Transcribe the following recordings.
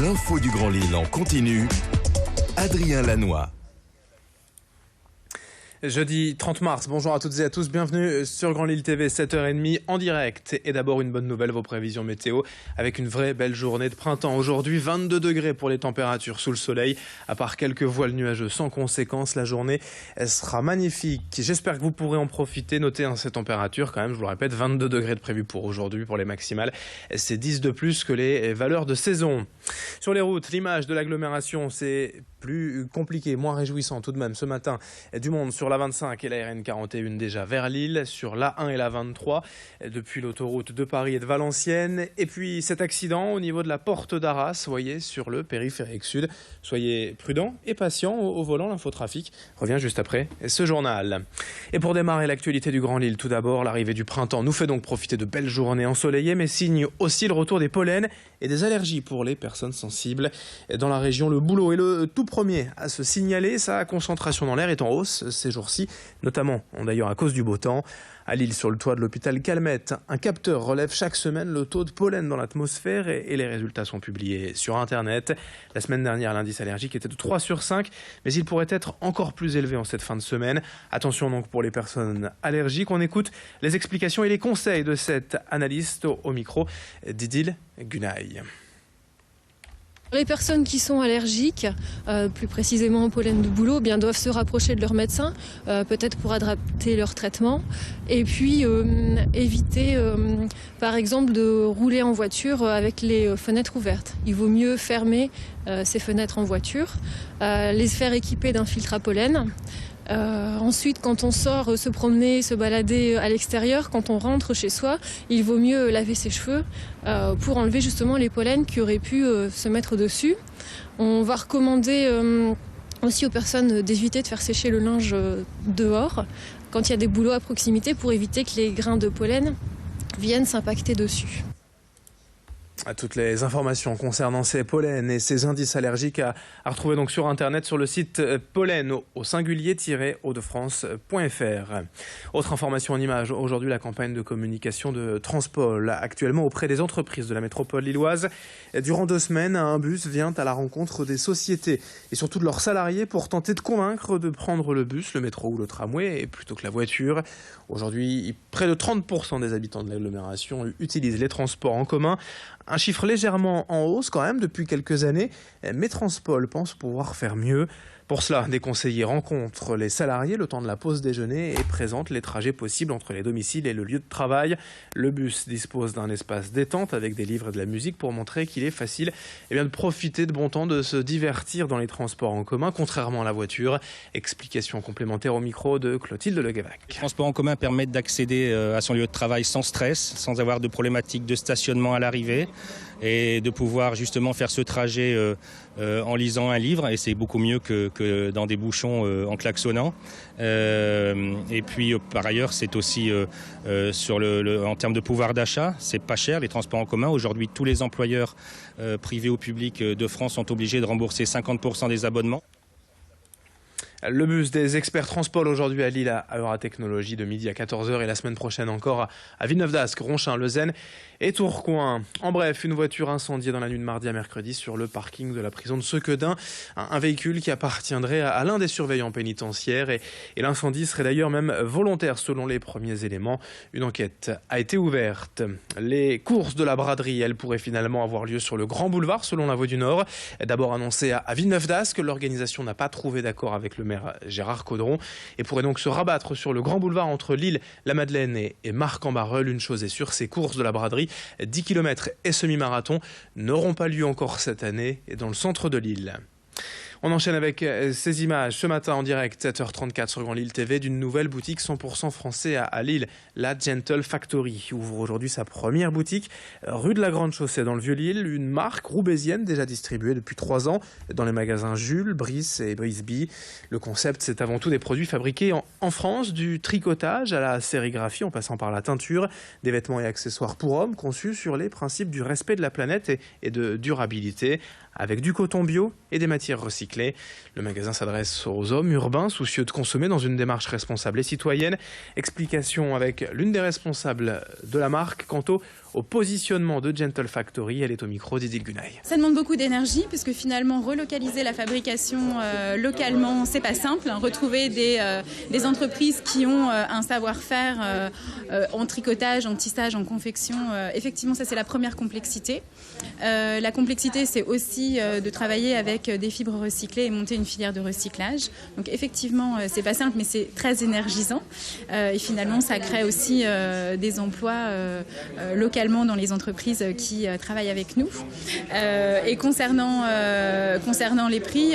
L'info du Grand Lille en continu. Adrien Lanois. Jeudi 30 mars, bonjour à toutes et à tous, bienvenue sur Grand Lille TV, 7h30 en direct. Et d'abord une bonne nouvelle, vos prévisions météo, avec une vraie belle journée de printemps. Aujourd'hui, 22 degrés pour les températures sous le soleil, à part quelques voiles nuageux sans conséquence. La journée elle sera magnifique. J'espère que vous pourrez en profiter. Notez ces températures quand même, je vous le répète, 22 degrés de prévu pour aujourd'hui, pour les maximales. C'est 10 de plus que les valeurs de saison. Sur les routes, l'image de l'agglomération, c'est plus compliqué, moins réjouissant tout de même. Ce matin, du monde sur la 25 et la RN 41 déjà vers Lille, sur la 1 et la 23 depuis l'autoroute de Paris et de Valenciennes. Et puis cet accident au niveau de la porte d'Arras, voyez, sur le périphérique sud. Soyez prudents et patients au volant. L'infotrafic revient juste après ce journal. Et pour démarrer l'actualité du Grand Lille, tout d'abord, l'arrivée du printemps nous fait donc profiter de belles journées ensoleillées, mais signe aussi le retour des pollens et des allergies pour les personnes sensibles. Dans la région, le boulot est le tout premier à se signaler. Sa concentration dans l'air est en hausse ces jours-ci, notamment d'ailleurs à cause du beau temps. À Lille, sur le toit de l'hôpital Calmette, un capteur relève chaque semaine le taux de pollen dans l'atmosphère et les résultats sont publiés sur Internet. La semaine dernière, l'indice allergique était de 3 sur 5, mais il pourrait être encore plus élevé en cette fin de semaine. Attention donc pour les personnes allergiques. On écoute les explications et les conseils de cet analyste au micro d'Idil Gunaï. Les personnes qui sont allergiques, plus précisément au pollen de bouleau, doivent se rapprocher de leur médecin, peut-être pour adapter leur traitement, et puis éviter par exemple de rouler en voiture avec les fenêtres ouvertes. Il vaut mieux fermer ces fenêtres en voiture, les faire équiper d'un filtre à pollen. Ensuite, quand on sort se promener, se balader à l'extérieur, quand on rentre chez soi, il vaut mieux laver ses cheveux pour enlever justement les pollens qui auraient pu se mettre dessus. On va recommander aussi aux personnes d'éviter de faire sécher le linge dehors quand il y a des boulots à proximité pour éviter que les grains de pollen viennent s'impacter dessus. Toutes les informations concernant ces pollens et ces indices allergiques à retrouver donc sur Internet sur le site pollen au singulier-haut-de-france.fr. Autre information en images, aujourd'hui la campagne de communication de Transpol actuellement auprès des entreprises de la métropole lilloise. Durant 2 semaines, un bus vient à la rencontre des sociétés et surtout de leurs salariés pour tenter de convaincre de prendre le bus, le métro ou le tramway plutôt que la voiture. Aujourd'hui, près de 30% des habitants de l'agglomération utilisent les transports en commun. Un chiffre légèrement en hausse quand même depuis quelques années, mais Transpol pense pouvoir faire mieux. Pour cela, des conseillers rencontrent les salariés le temps de la pause déjeuner et présentent les trajets possibles entre les domiciles et le lieu de travail. Le bus dispose d'un espace détente avec des livres et de la musique pour montrer qu'il est facile de profiter de bon temps, de se divertir dans les transports en commun, contrairement à la voiture. Explication complémentaire au micro de Clotilde Leguevac. Les transports en commun permettent d'accéder à son lieu de travail sans stress, sans avoir de problématique de stationnement à l'arrivée et de pouvoir justement faire ce trajet en lisant un livre, et c'est beaucoup mieux que dans des bouchons en klaxonnant. Et puis par ailleurs, c'est aussi en termes de pouvoir d'achat, c'est pas cher les transports en commun. Aujourd'hui, tous les employeurs privés ou publics de France sont obligés de rembourser 50% des abonnements. Le bus des experts Transpol aujourd'hui à Lille à Euratechnologie de midi à 14h et la semaine prochaine encore à Villeneuve-d'Ascq, Ronchin, Leuzen et Tourcoing. En bref, une voiture incendiée dans la nuit de mardi à mercredi sur le parking de la prison de Sequedin. Un véhicule qui appartiendrait à l'un des surveillants pénitentiaires et l'incendie serait d'ailleurs même volontaire selon les premiers éléments. Une enquête a été ouverte. Les courses de la braderie, elles pourraient finalement avoir lieu sur le Grand Boulevard selon la Voix du Nord. D'abord annoncé à Villeneuve-d'Ascq, l'organisation n'a pas trouvé d'accord avec le maire Gérard Caudron et pourrait donc se rabattre sur le Grand Boulevard entre Lille, la Madeleine et Marc-en-Barœul. Une chose est sûre, ces courses de la braderie, 10 km et semi-marathon, n'auront pas lieu encore cette année et dans le centre de Lille. On enchaîne avec ces images ce matin en direct, 7h34 sur Grand Lille TV, d'une nouvelle boutique 100% français à Lille. La Gentle Factory ouvre aujourd'hui sa première boutique, rue de la Grande Chaussée dans le Vieux-Lille, une marque roubaisienne déjà distribuée depuis 3 ans dans les magasins Jules, Brice et Brisby. Le concept, c'est avant tout des produits fabriqués en France, du tricotage à la sérigraphie en passant par la teinture, des vêtements et accessoires pour hommes conçus sur les principes du respect de la planète et de durabilité, avec du coton bio et des matières recyclées. Le magasin s'adresse aux hommes urbains soucieux de consommer dans une démarche responsable et citoyenne. Explication avec l'une des responsables de la marque quant au positionnement de Gentle Factory. Elle est au micro d'Idil Gunay. Ça demande beaucoup d'énergie puisque finalement relocaliser la fabrication localement, c'est pas simple. Retrouver des entreprises qui ont un savoir-faire en tricotage, en tissage, en confection, effectivement ça c'est la première complexité. La complexité c'est aussi de travailler avec des fibres recyclées et monter une filière de recyclage. Donc effectivement c'est pas simple mais c'est très énergisant et finalement ça crée aussi des emplois localement dans les entreprises qui travaillent avec nous. Et concernant les prix,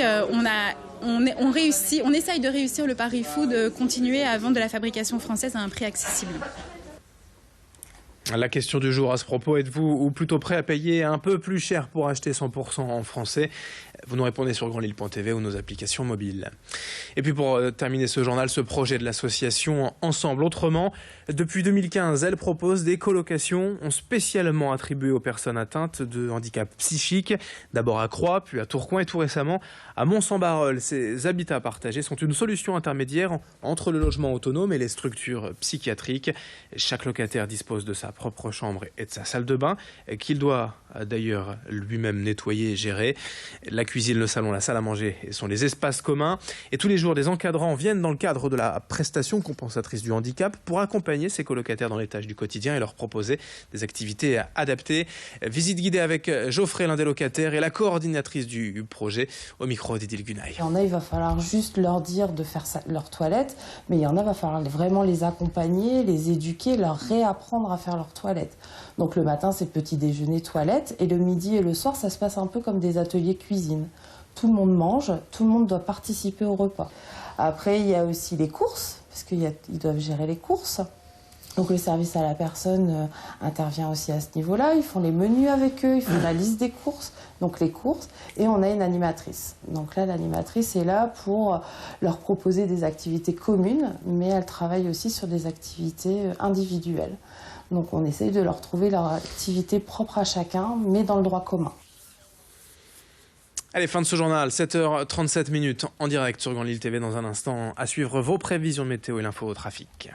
on essaye de réussir le pari fou de continuer à vendre de la fabrication française à un prix accessible. La question du jour à ce propos, êtes-vous plutôt prêt à payer un peu plus cher pour acheter 100% en français? Vous nous répondez sur grandlille.tv ou nos applications mobiles. Et puis pour terminer ce journal, ce projet de l'association Ensemble Autrement, depuis 2015, elle propose des colocations spécialement attribuées aux personnes atteintes de handicap psychique, d'abord à Croix, puis à Tourcoing et tout récemment à Mont-Saint-Barreul. Ces habitats partagés sont une solution intermédiaire entre le logement autonome et les structures psychiatriques. Chaque locataire dispose de sa propre chambre et de sa salle de bain, qu'il doit d'ailleurs lui-même nettoyer et gérer. La cuisine, le salon, la salle à manger sont les espaces communs. Et tous les jours, des encadrants viennent dans le cadre de la prestation compensatrice du handicap pour accompagner ces colocataires dans les tâches du quotidien et leur proposer des activités adaptées. Visite guidée avec Geoffrey, l'un des locataires, et la coordinatrice du projet, au micro d'Idil Gunay. Il y en a, il va falloir juste leur dire de faire leur toilette, mais il y en a, il va falloir vraiment les accompagner, les éduquer, leur réapprendre à faire leur toilette. Donc le matin, c'est petit déjeuner, toilette, et le midi et le soir, ça se passe un peu comme des ateliers cuisine. Tout le monde mange, tout le monde doit participer au repas. Après, il y a aussi les courses, parce qu'ils doivent gérer les courses. Donc le service à la personne intervient aussi à ce niveau-là. Ils font les menus avec eux, ils font la liste des courses, donc les courses. Et on a une animatrice. Donc là, l'animatrice est là pour leur proposer des activités communes, mais elle travaille aussi sur des activités individuelles. Donc on essaye de leur trouver leur activité propre à chacun, mais dans le droit commun. Allez, fin de ce journal, 7h37 en direct sur Grand Lille TV. Dans un instant, à suivre vos prévisions météo et l'info au trafic.